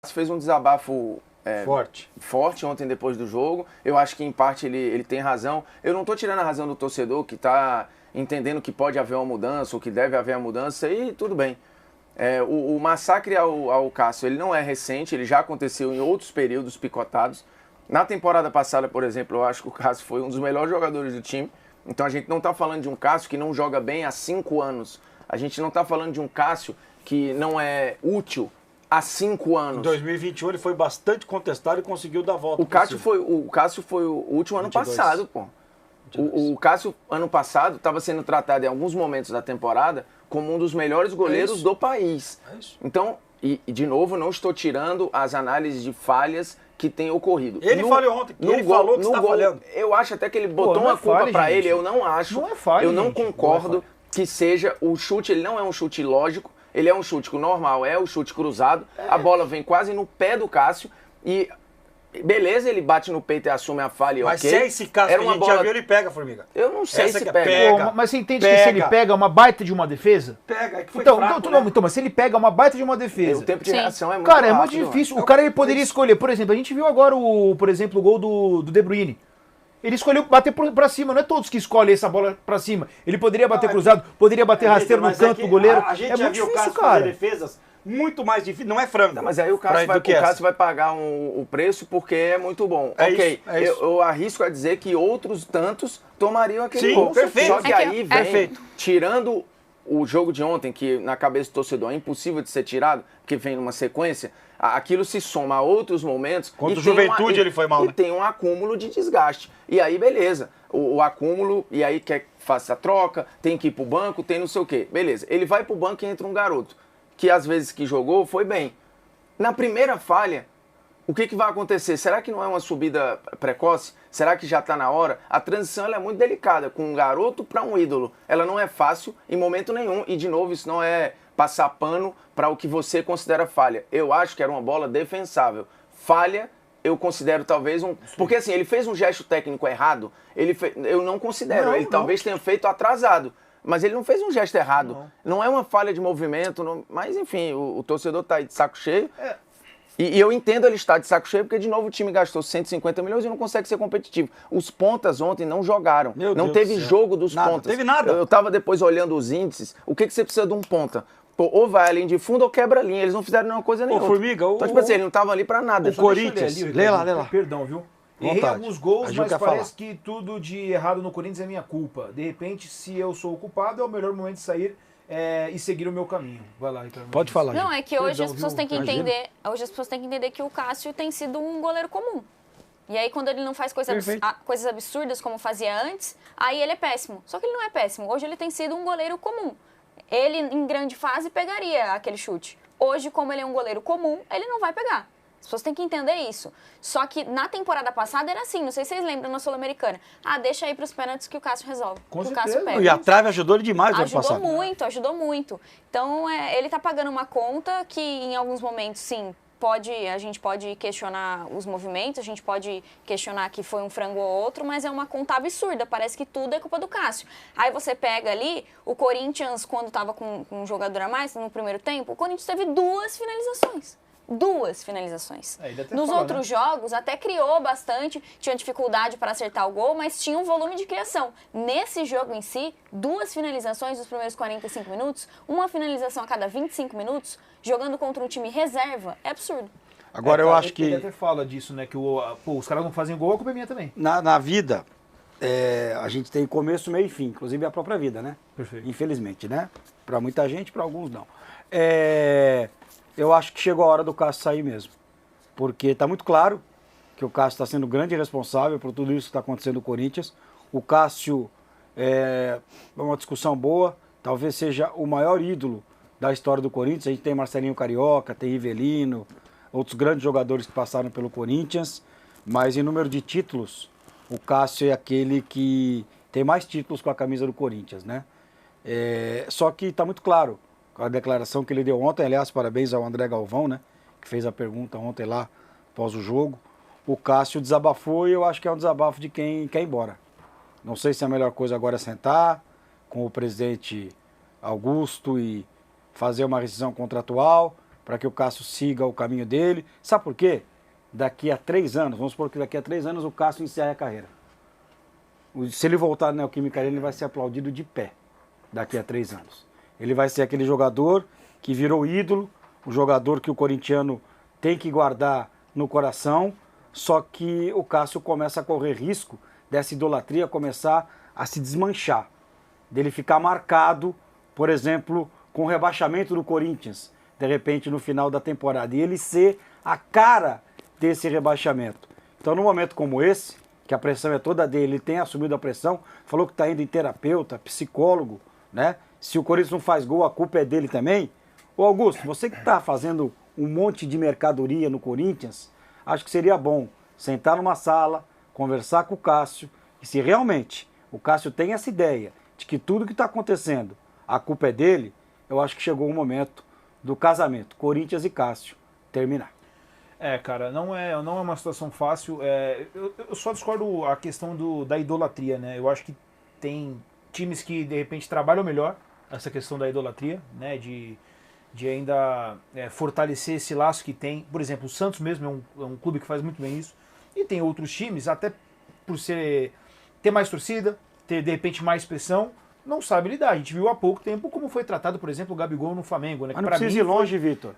fez um desabafo forte ontem depois do jogo. Eu acho que em parte ele tem razão. Eu não estou tirando a razão do torcedor que está entendendo que pode haver uma mudança ou que deve haver a mudança e tudo bem. O massacre ao Cássio ele não é recente, ele já aconteceu em outros períodos picotados. Na temporada passada, por exemplo, eu acho que o Cássio foi um dos melhores jogadores do time. Então a gente não está falando de um Cássio que não joga bem há 5 anos. A gente não está falando de um Cássio que não é útil há 5 anos. Em 2021 ele foi bastante contestado e conseguiu dar a volta. O Cássio foi o último ano 22. passado, pô. O Cássio, ano passado, estava sendo tratado em alguns momentos da temporada como um dos melhores goleiros do país. Então, e de novo, não estou tirando as análises de falhas que têm ocorrido. Ele falhou ontem, ele falou que está falhando. Eu acho até que ele botou uma culpa para ele, eu não acho. Não é falha, eu não concordo que seja o chute, ele não é um chute lógico, ele é um chute normal, é o chute cruzado, a bola vem quase no pé do Cássio e beleza, ele bate no peito e assume a falha. Mas se é esse caso que a gente já viu, ele pega, Formiga. Eu não sei se pega. Pô, mas você entende que se ele pega uma baita de uma defesa? Pega, que foi então, fraco, então, mas se ele pega uma baita de uma defesa... O tempo de reação é muito Cara, é rápido, muito difícil. Mano. O cara ele poderia escolher, por exemplo, a gente viu agora por exemplo, o gol do De Bruyne. Ele escolheu bater pra cima, não é todos que escolhem essa bola pra cima. Ele poderia bater cruzado, poderia bater rasteiro no canto do goleiro. A gente é já muito viu o difícil, Cássio cara. fazer defesas muito mais difíceis, não é frango. Não, mas aí o Cássio vai pagar o preço porque é muito bom. Ok, eu arrisco a dizer que outros tantos tomariam aquele gol. Perfeito. Só que aí vem, tirando o jogo de ontem, que na cabeça do torcedor é impossível de ser tirado, porque vem numa sequência, aquilo se soma a outros momentos. Contra o Juventude ele foi mal, né? E tem um acúmulo de desgaste. E aí, beleza. O acúmulo, e aí quer que faça a troca, tem que ir pro banco, tem não sei o quê. Beleza. Ele vai pro banco e entra um garoto, que às vezes que jogou foi bem. Na primeira falha, o que vai acontecer? Será que não é uma subida precoce? Será que já está na hora? A transição ela é muito delicada, com um garoto para um ídolo. Ela não é fácil em momento nenhum. E, de novo, isso não é passar pano para o que você considera falha. Eu acho que era uma bola defensável. Falha, eu considero talvez um... Porque, assim, ele fez um gesto técnico errado. Eu não considero. Ele talvez tenha feito atrasado. Mas ele não fez um gesto errado. Não é uma falha de movimento. Mas, enfim, o torcedor está aí de saco cheio. E eu entendo ele estar de saco cheio, porque, de novo, o time gastou 150 milhões e não consegue ser competitivo. Os pontas ontem não jogaram. Não teve jogo dos pontas. Não teve nada. Eu estava depois olhando os índices. O que você precisa de um ponta? Pô, ou vai a linha de fundo ou quebra a linha. Eles não fizeram nenhuma coisa nenhuma. Formiga, então, tipo assim, eles não estavam ali pra nada. O Corinthians. Lê lá. Perdão, viu? Errei alguns gols, mas parece que tudo de errado no Corinthians é minha culpa. De repente, se eu sou o culpado, é o melhor momento de sair e seguir o meu caminho. Vai lá, Ricardo. Pode falar. Não, é que hoje as pessoas têm que entender. Hoje as pessoas têm que entender que o Cássio tem sido um goleiro comum. E aí, quando ele não faz coisas absurdas como fazia antes, aí ele é péssimo. Só que ele não é péssimo. Hoje ele tem sido um goleiro comum. Ele, em grande fase, pegaria aquele chute. Hoje, como ele é um goleiro comum, ele não vai pegar. As pessoas têm que entender isso. Só que na temporada passada era assim, não sei se vocês lembram na Sul-Americana. Deixa aí pros pênaltis que o Cássio resolve. Com que o certeza. Cássio pega. E a trave ajudou ele demais no ano passado. Ajudou muito. Então, ele tá pagando uma conta que em alguns momentos, sim, a gente pode questionar os movimentos, a gente pode questionar que foi um frango ou outro, mas é uma conta absurda, parece que tudo é culpa do Cássio. Aí você pega ali, o Corinthians, quando estava com um jogador a mais no primeiro tempo, o Corinthians teve 2 finalizações. 2 finalizações. Nos outros jogos, até criou bastante, tinha dificuldade para acertar o gol, mas tinha um volume de criação. Nesse jogo em si, 2 finalizações nos primeiros 45 minutos, uma finalização a cada 25 minutos, jogando contra um time reserva, é absurdo. Agora eu acho que... Ele até fala disso, né? Que os caras não fazem gol, a culpa é minha também. Na vida, a gente tem começo, meio e fim, inclusive a própria vida, né? Perfeito. Infelizmente, né? Para muita gente, para alguns não. Eu acho que chegou a hora do Cássio sair mesmo. Porque está muito claro que o Cássio está sendo grande responsável por tudo isso que está acontecendo no Corinthians. O Cássio é uma discussão boa, talvez seja o maior ídolo da história do Corinthians. A gente tem Marcelinho Carioca, tem Rivelino, outros grandes jogadores que passaram pelo Corinthians. Mas em número de títulos, o Cássio é aquele que tem mais títulos com a camisa do Corinthians, né? Só que está muito claro com a declaração que ele deu ontem. Aliás, parabéns ao André Galvão, né, que fez a pergunta ontem lá, após o jogo. O Cássio desabafou e eu acho que é um desabafo de quem quer ir embora. Não sei se a melhor coisa agora é sentar com o presidente Augusto e fazer uma rescisão contratual para que o Cássio siga o caminho dele. Sabe por quê? Daqui a 3 anos, vamos supor que daqui a 3 anos o Cássio encerra a carreira. Se ele voltar na Neoquímica Arena, ele vai ser aplaudido de pé daqui a 3 anos. Ele vai ser aquele jogador que virou ídolo, o jogador que o corintiano tem que guardar no coração, só que o Cássio começa a correr risco dessa idolatria começar a se desmanchar, dele ficar marcado, por exemplo, com o rebaixamento do Corinthians, de repente no final da temporada, e ele ser a cara desse rebaixamento. Então, num momento como esse, que a pressão é toda dele, ele tem assumido a pressão, falou que está indo em terapeuta, psicólogo, né? Se o Corinthians não faz gol, a culpa é dele também. Ô Augusto, você que está fazendo um monte de mercadoria no Corinthians, acho que seria bom sentar numa sala, conversar com o Cássio, e se realmente o Cássio tem essa ideia de que tudo que está acontecendo, a culpa é dele, eu acho que chegou o momento do casamento, Corinthians e Cássio, terminar. Cara, não é uma situação fácil. Eu só discordo a questão da idolatria, né? Eu acho que tem times que, de repente, trabalham melhor essa questão da idolatria, né? De ainda fortalecer esse laço que tem. Por exemplo, o Santos mesmo é um clube que faz muito bem isso. E tem outros times, até por ter mais torcida, ter, de repente, mais pressão, não sabe lidar. A gente viu há pouco tempo como foi tratado, por exemplo, o Gabigol no Flamengo, né? Mas não precisa ir longe, Vitor.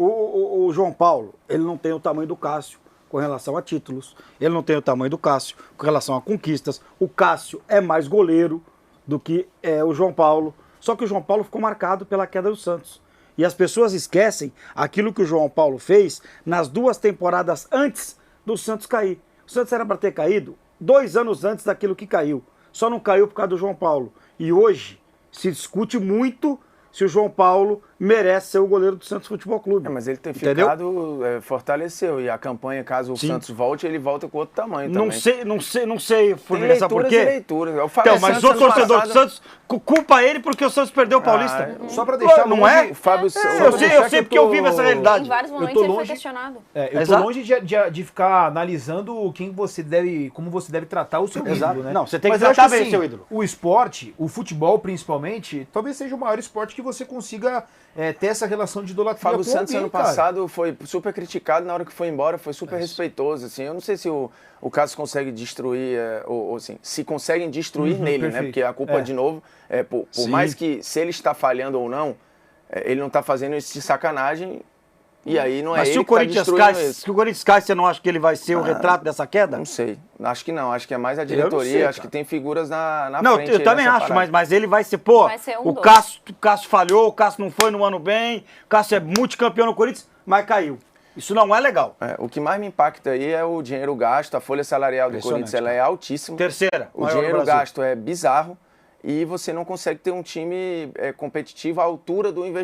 O João Paulo, ele não tem o tamanho do Cássio com relação a títulos, ele não tem o tamanho do Cássio com relação a conquistas. O Cássio é mais goleiro do que o João Paulo, só que o João Paulo ficou marcado pela queda do Santos. E as pessoas esquecem aquilo que o João Paulo fez nas 2 temporadas antes do Santos cair. O Santos era para ter caído 2 anos antes daquilo que caiu, só não caiu por causa do João Paulo. E hoje se discute muito se o João Paulo merece ser o goleiro do Santos Futebol Clube. Mas ele tem entendeu? ficado, fortaleceu. E a campanha, caso o Santos volte, ele volta com outro tamanho Não também. sei, Formiga, sabe por quê? Tem leituras. Então, mas o torcedor do Santos culpa ele porque o Santos perdeu o Paulista. Só para deixar não é? O Fábio, Eu sei porque eu vivo essa realidade. Em vários momentos tô ele foi longe- questionado. Eu tô longe de ficar analisando como você deve tratar o seu Exato. ídolo, né? Não, você tem que Mas eu tratar acho bem assim, seu ídolo. O esporte, o futebol principalmente, talvez seja o maior esporte que você consiga ter essa relação de idolatria Fábio com Santos, alguém, ano cara. passado, foi super criticado. Na hora que foi embora, foi super respeitoso. Assim. Eu não sei se o Cássio consegue destruir, ou assim, se conseguem destruir nele, né? perfeito. Porque a culpa, de novo, por mais que, se ele está falhando ou não, ele não está fazendo isso de sacanagem. E aí não é Mas ele se o que está Corinthians destruindo cai, isso. se o Corinthians cai, você não acha que ele vai ser o retrato dessa queda? Não sei. Acho que não. Acho que é mais a não diretoria. sei, acho cara. que tem figuras na Não, frente. eu aí também nessa acho, parada. mas ele vai ser, pô, Vai ser um o dos. Cássio falhou, o Cássio não foi no ano bem, o Cássio é multicampeão no Corinthians, mas caiu. Isso não é legal. O que mais me impacta aí é o dinheiro gasto. A folha salarial do Impressionante, Corinthians ela é altíssima. Terceira, O maior do dinheiro Brasil. gasto é bizarro. E você não consegue ter um time competitivo à altura do investimento.